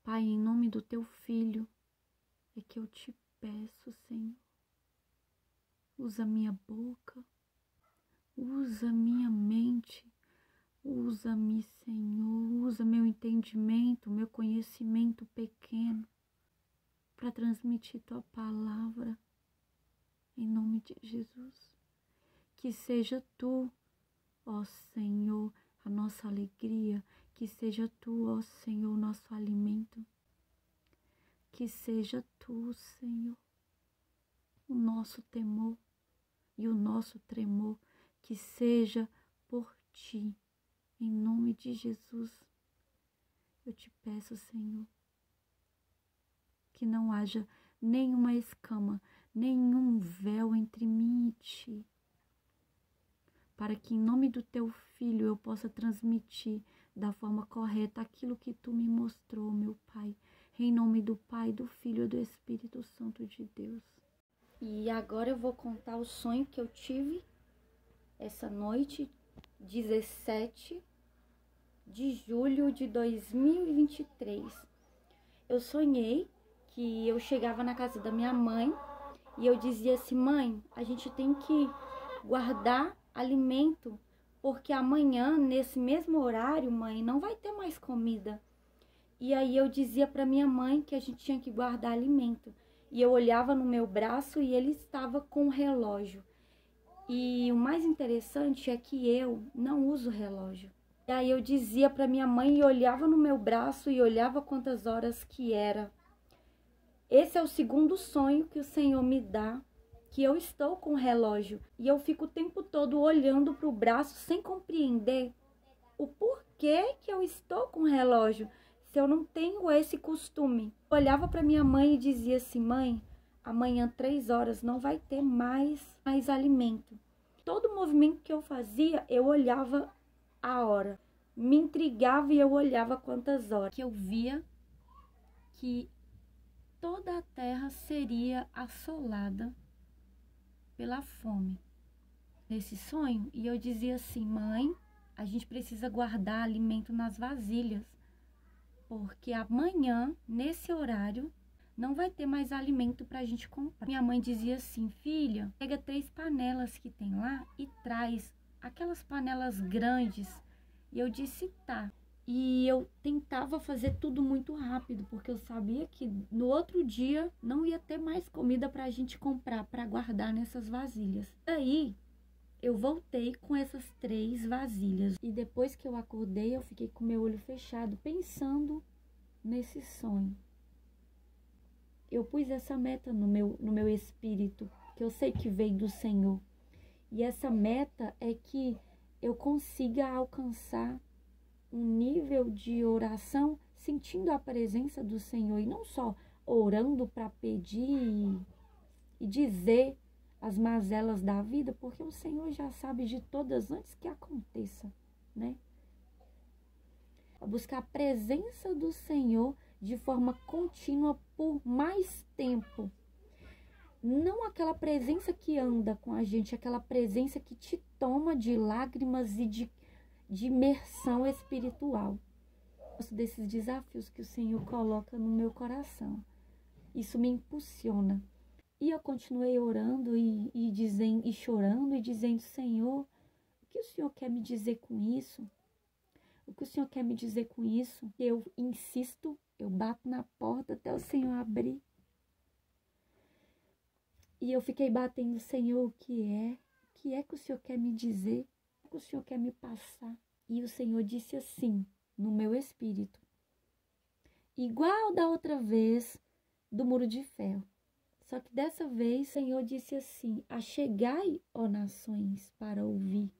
Pai, em nome do teu Filho, é que eu te peço, Senhor. Usa minha boca, usa minha mente, usa-me, Senhor, usa meu entendimento, meu conhecimento pequeno para transmitir tua palavra, em nome de Jesus. Que seja tu, ó Senhor, a nossa alegria, que seja tu, ó Senhor, o nosso alimento, que seja tu, Senhor, o nosso temor e o nosso tremor, que seja por ti, em nome de Jesus. Eu te peço, Senhor, que não haja nenhuma escama, nenhum véu entre mim e ti, para que em nome do teu Filho eu possa transmitir da forma correta aquilo que tu me mostrou, meu Pai, em nome do Pai, do Filho e do Espírito Santo de Deus. E agora eu vou contar o sonho que eu tive essa noite, 17 de julho de 2023. Eu sonhei que eu chegava na casa da minha mãe e eu dizia assim: mãe, a gente tem que guardar alimento, porque amanhã, nesse mesmo horário, mãe, não vai ter mais comida. E aí eu dizia para minha mãe que a gente tinha que guardar alimento. E eu olhava no meu braço e ele estava com o relógio. E o mais interessante é que eu não uso relógio. E aí eu dizia para minha mãe e olhava no meu braço e olhava quantas horas que era. Esse é o segundo sonho que o Senhor me dá, que eu estou com o relógio. E eu fico o tempo todo olhando para o braço sem compreender o porquê que eu estou com o relógio, se eu não tenho esse costume. Eu olhava para minha mãe e dizia assim: mãe, amanhã 3 horas não vai ter mais alimento. Todo movimento que eu fazia, eu olhava a hora. Me intrigava e eu olhava quantas horas. Que eu via que toda a terra seria assolada pela fome. Nesse sonho, e eu dizia assim: mãe, a gente precisa guardar alimento nas vasilhas, porque amanhã, nesse horário, não vai ter mais alimento para a gente comprar. Minha mãe dizia assim: filha, pega 3 panelas que tem lá e traz aquelas panelas grandes. E eu disse: tá. E eu tentava fazer tudo muito rápido, porque eu sabia que no outro dia não ia ter mais comida para a gente comprar, para guardar nessas vasilhas. Daí eu voltei com essas 3 vasilhas. E depois que eu acordei, eu fiquei com meu olho fechado, pensando nesse sonho. Eu pus essa meta no meu espírito, que eu sei que veio do Senhor. E essa meta é que eu consiga alcançar um nível de oração sentindo a presença do Senhor. E não só orando para pedir e dizer as mazelas da vida, porque o Senhor já sabe de todas antes que aconteça, né? Buscar a presença do Senhor de forma contínua por mais tempo. Não aquela presença que anda com a gente, aquela presença que te toma de lágrimas e de imersão espiritual. Eu gosto desses desafios que o Senhor coloca no meu coração. Isso me impulsiona. E eu continuei orando e dizendo, e chorando e dizendo: Senhor, o que o Senhor quer me dizer com isso? O que o Senhor quer me dizer com isso? Eu insisto, eu bato na porta até o Senhor abrir. E eu fiquei batendo: Senhor, o que é? O que é que o Senhor quer me dizer? O que o Senhor quer me passar? E o Senhor disse assim, no meu espírito, igual da outra vez do muro de ferro. Só que dessa vez o Senhor disse assim: achegai, ó nações, para ouvir.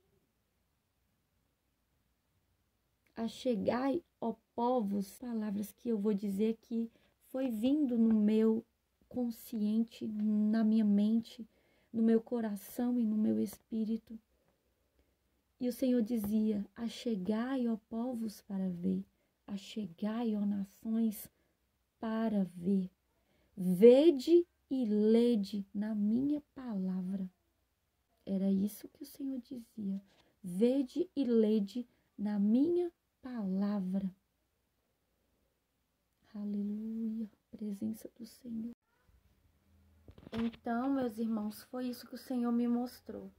Achegai, ó povos, palavras que eu vou dizer que foi vindo no meu consciente, na minha mente, no meu coração e no meu espírito. E o Senhor dizia: achegai, ó povos, para ver. Achegai, ó nações, para ver. Vede e lede na minha palavra. Era isso que o Senhor dizia. Vede e lede na minha palavra. Aleluia, presença do Senhor. Então, meus irmãos, foi isso que o Senhor me mostrou.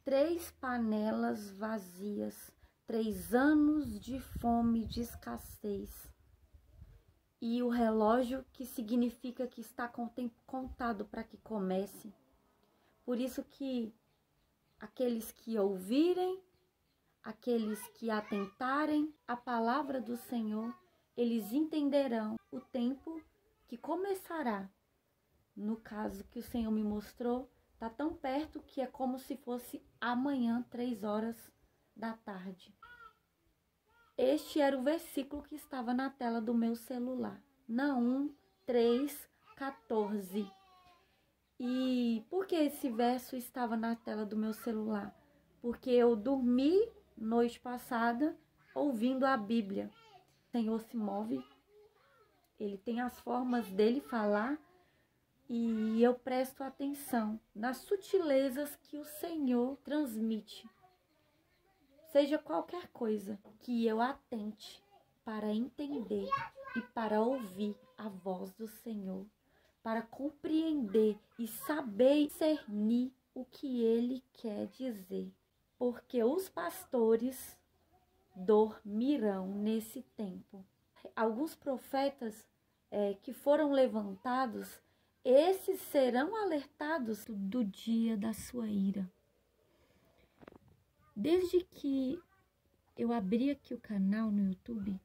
3 panelas vazias, 3 anos de fome, de escassez. E o relógio que significa que está com o tempo contado para que comece. Por isso que aqueles que ouvirem, aqueles que atentarem à palavra do Senhor, eles entenderão o tempo que começará. No caso que o Senhor me mostrou, está tão perto que é como se fosse amanhã, 3 horas da tarde. Este era o versículo que estava na tela do meu celular. Naum 3:14. E por que esse verso estava na tela do meu celular? Porque eu dormi noite passada ouvindo a Bíblia. O Senhor se move, Ele tem as formas dele falar, e eu presto atenção nas sutilezas que o Senhor transmite. Seja qualquer coisa que eu atente para entender e para ouvir a voz do Senhor, para compreender e saber discernir o que Ele quer dizer. Porque os pastores dormirão nesse tempo. Alguns profetas que foram levantados, esses serão alertados do dia da sua ira. Desde que eu abri aqui o canal no YouTube,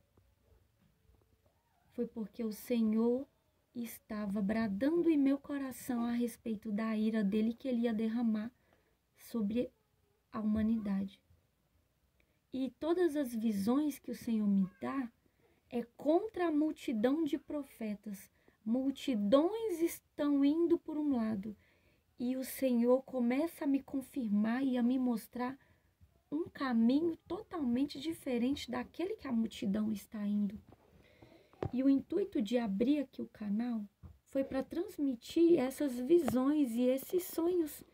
foi porque o Senhor estava bradando em meu coração a respeito da ira dele que ele ia derramar sobre a humanidade. E todas as visões que o Senhor me dá é contra a multidão de profetas. Multidões estão indo por um lado e o Senhor começa a me confirmar e a me mostrar um caminho totalmente diferente daquele que a multidão está indo. E o intuito de abrir aqui o canal foi para transmitir essas visões e esses sonhos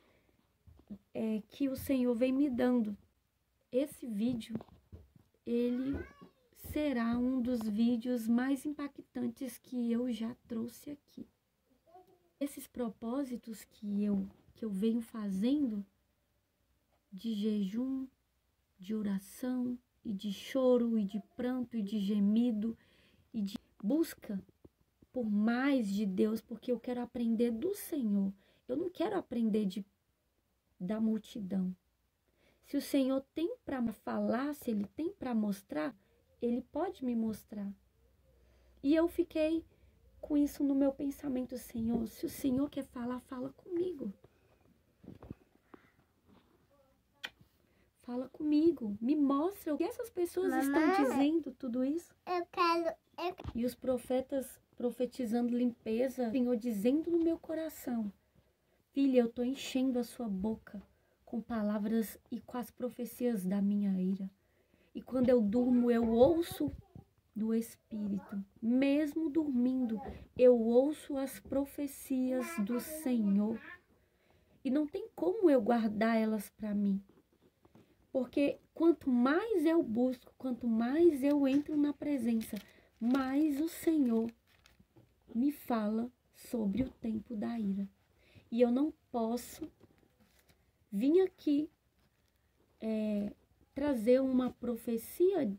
que o Senhor vem me dando. Esse vídeo, ele será um dos vídeos mais impactantes que eu já trouxe aqui. Esses propósitos que eu venho fazendo de jejum, de oração, e de choro, e de pranto, e de gemido, e de busca por mais de Deus, porque eu quero aprender do Senhor. Eu não quero aprender da multidão. Se o Senhor tem para falar, se Ele tem para mostrar, Ele pode me mostrar. E eu fiquei com isso no meu pensamento: Senhor, se o Senhor quer falar, fala comigo. Fala comigo, me mostra o que essas pessoas estão dizendo, tudo isso. Eu quero. E os profetas profetizando limpeza, o Senhor dizendo no meu coração: filha, eu estou enchendo a sua boca com palavras e com as profecias da minha ira. E quando eu durmo, eu ouço do Espírito. Mesmo dormindo, eu ouço as profecias do Senhor. E não tem como eu guardar elas para mim. Porque quanto mais eu busco, quanto mais eu entro na presença, mais o Senhor me fala sobre o tempo da ira. E eu não posso vir aqui trazer uma profecia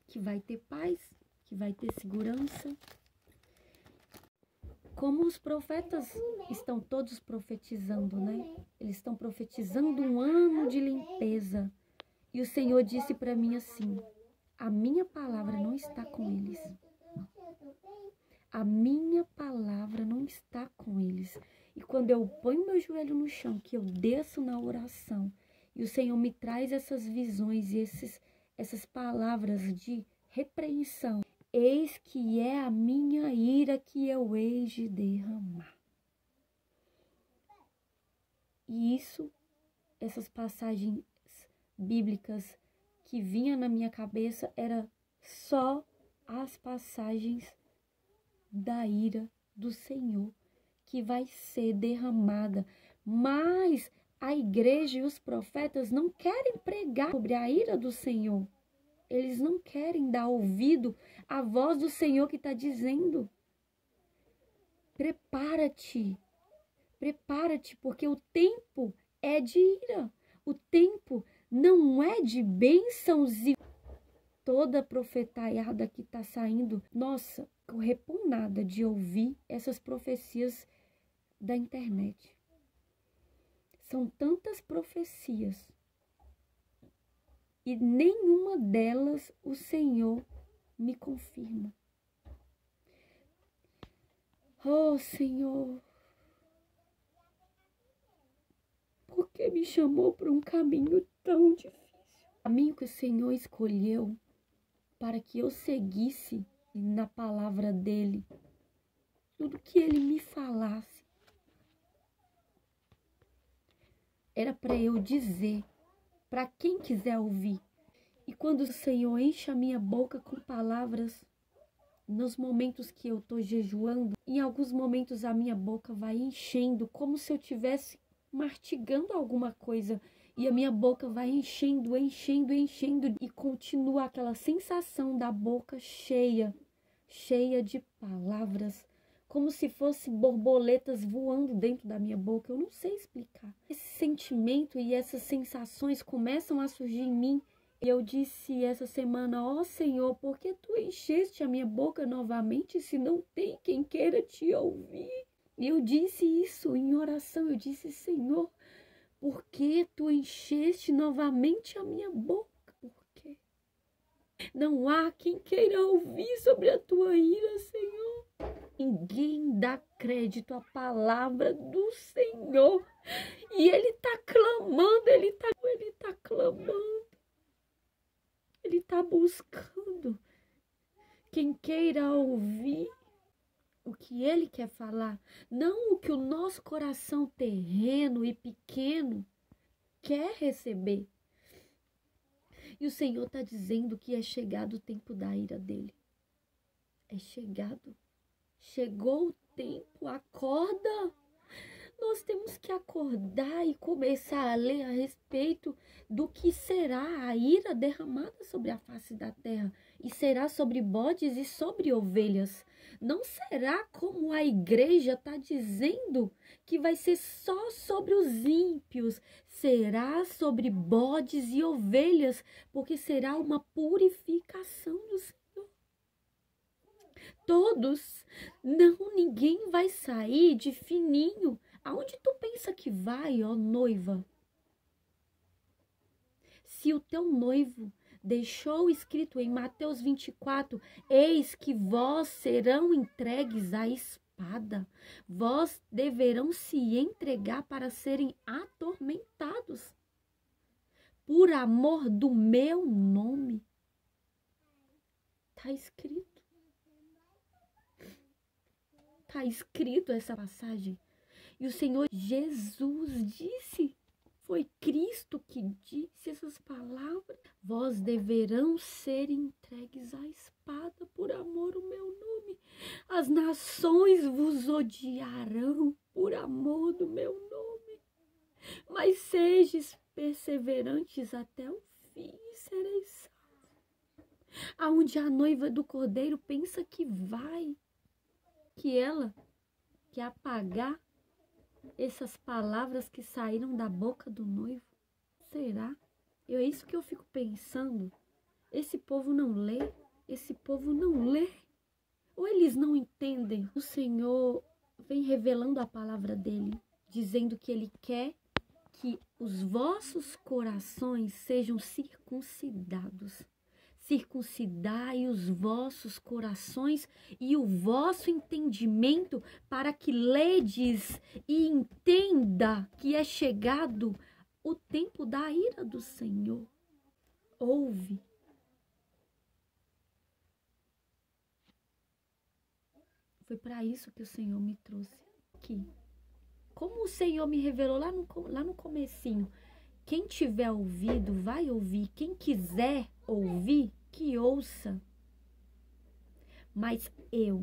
que vai ter paz, que vai ter segurança. Como os profetas estão todos profetizando, né? Eles estão profetizando um ano de limpeza. E o Senhor disse para mim assim: a minha palavra não está com eles. A minha palavra não está com eles. E quando eu ponho meu joelho no chão, que eu desço na oração, e o Senhor me traz essas visões e essas palavras de repreensão, eis que é a minha ira que eu hei de derramar. E isso, essas passagens bíblicas que vinham na minha cabeça, era só as passagens da ira do Senhor que vai ser derramada. Mas a igreja e os profetas não querem pregar sobre a ira do Senhor. Eles não querem dar ouvido à voz do Senhor que está dizendo: Prepara-te, prepara-te, porque o tempo é de ira. O tempo não é de bênçãos e toda profetaiada que está saindo. Nossa, eu repugnada de ouvir essas profecias da internet. São tantas profecias e nenhuma delas o Senhor me confirma. Oh, Senhor, por que me chamou para um caminho tão difícil? O caminho que o Senhor escolheu para que eu seguisse na palavra dele. Tudo que ele me falasse era para eu dizer para quem quiser ouvir. E quando o Senhor enche a minha boca com palavras, nos momentos que eu estou jejuando, em alguns momentos a minha boca vai enchendo, como se eu estivesse mastigando alguma coisa. E a minha boca vai enchendo, enchendo, enchendo. E continua aquela sensação da boca cheia, cheia de palavras, como se fossem borboletas voando dentro da minha boca. Eu não sei explicar. Esse sentimento e essas sensações começam a surgir em mim. E eu disse essa semana: ó Senhor, por que tu encheste a minha boca novamente se não tem quem queira te ouvir? E eu disse isso em oração. Eu disse: Senhor, por que tu encheste novamente a minha boca? Por quê? Não há quem queira ouvir sobre a tua ira, Senhor. Ninguém dá crédito à palavra do Senhor. E ele está clamando, ele está clamando. Ele está buscando quem queira ouvir o que ele quer falar, não o que o nosso coração terreno e pequeno quer receber. E o Senhor está dizendo que é chegado o tempo da ira dele. É chegado. Chegou o tempo, acorda. Nós temos que acordar e começar a ler a respeito do que será a ira derramada sobre a face da terra. E será sobre bodes e sobre ovelhas. Não será como a igreja está dizendo que vai ser só sobre os ímpios. Será sobre bodes e ovelhas, porque será uma purificação do Senhor. Todos, não, ninguém vai sair de fininho. Aonde tu pensa que vai, ó noiva? Se o teu noivo deixou escrito em Mateus 24, eis que vós serão entregues à espada, vós deverão se entregar para serem atormentados por amor do meu nome. Está escrito. Está escrito essa passagem. E o Senhor Jesus disse, foi Cristo que disse essas palavras. Vós deverão ser entregues à espada por amor ao meu nome. As nações vos odiarão por amor do meu nome. Mas sejas perseverantes até o fim e sereis salvos. Aonde a noiva do Cordeiro pensa que vai, que ela quer apagar essas palavras que saíram da boca do noivo. Será? É isso que eu fico pensando. Esse povo não lê, esse povo não lê. Ou eles não entendem. O Senhor vem revelando a palavra dele, dizendo que ele quer que os vossos corações sejam circuncidados. Circuncidai os vossos corações e o vosso entendimento, para que ledes e entenda que é chegado o tempo da ira do Senhor. Ouve. Foi para isso que o Senhor me trouxe aqui. Como o Senhor me revelou lá no comecinho, quem tiver ouvido vai ouvir, quem quiser ouvir, que ouça. Mas eu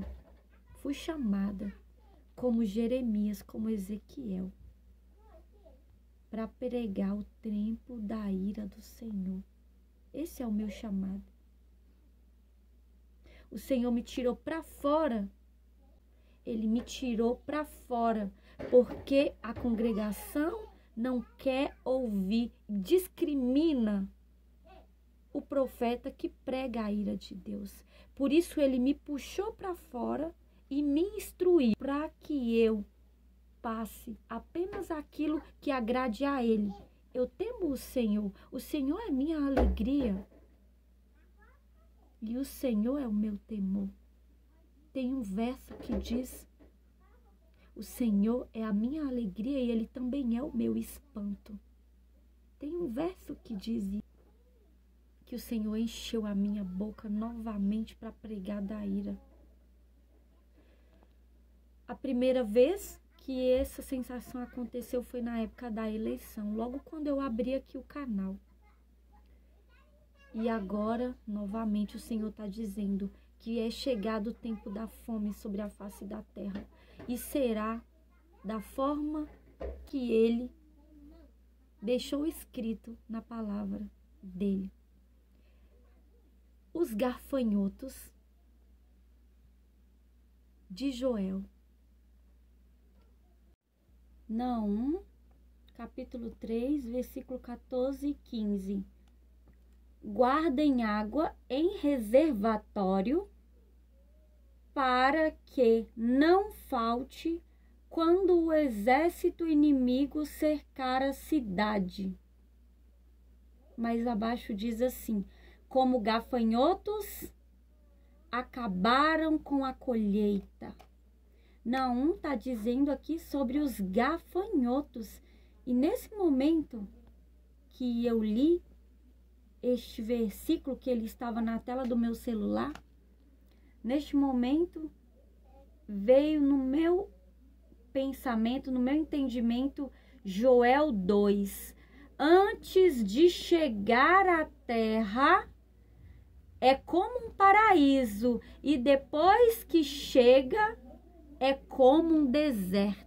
fui chamada como Jeremias, como Ezequiel, para pregar o tempo da ira do Senhor. Esse é o meu chamado. O Senhor me tirou para fora, ele me tirou para fora, porque a congregação não quer ouvir, discrimina o profeta que prega a ira de Deus. Por isso ele me puxou para fora e me instruiu para que eu passe apenas aquilo que agrade a ele. Eu temo o Senhor é minha alegria e o Senhor é o meu temor. Tem um verso que diz: o Senhor é a minha alegria e ele também é o meu espanto. Tem um verso que diz que o Senhor encheu a minha boca novamente para pregar da ira. A primeira vez que essa sensação aconteceu foi na época da eleição, logo quando eu abri aqui o canal. E agora, novamente, o Senhor está dizendo que é chegado o tempo da fome sobre a face da terra. E será da forma que ele deixou escrito na palavra dele. Os gafanhotos de Joel. Naum, capítulo 3, versículo 14 e 15. Guardem água em reservatório para que não falte quando o exército inimigo cercar a cidade. Mais abaixo diz assim: como gafanhotos acabaram com a colheita. Naum está dizendo aqui sobre os gafanhotos. E nesse momento que eu li este versículo, que ele estava na tela do meu celular, neste momento veio no meu pensamento, no meu entendimento, Joel 2. Antes de chegar à terra, é como um paraíso, e depois que chega, é como um deserto.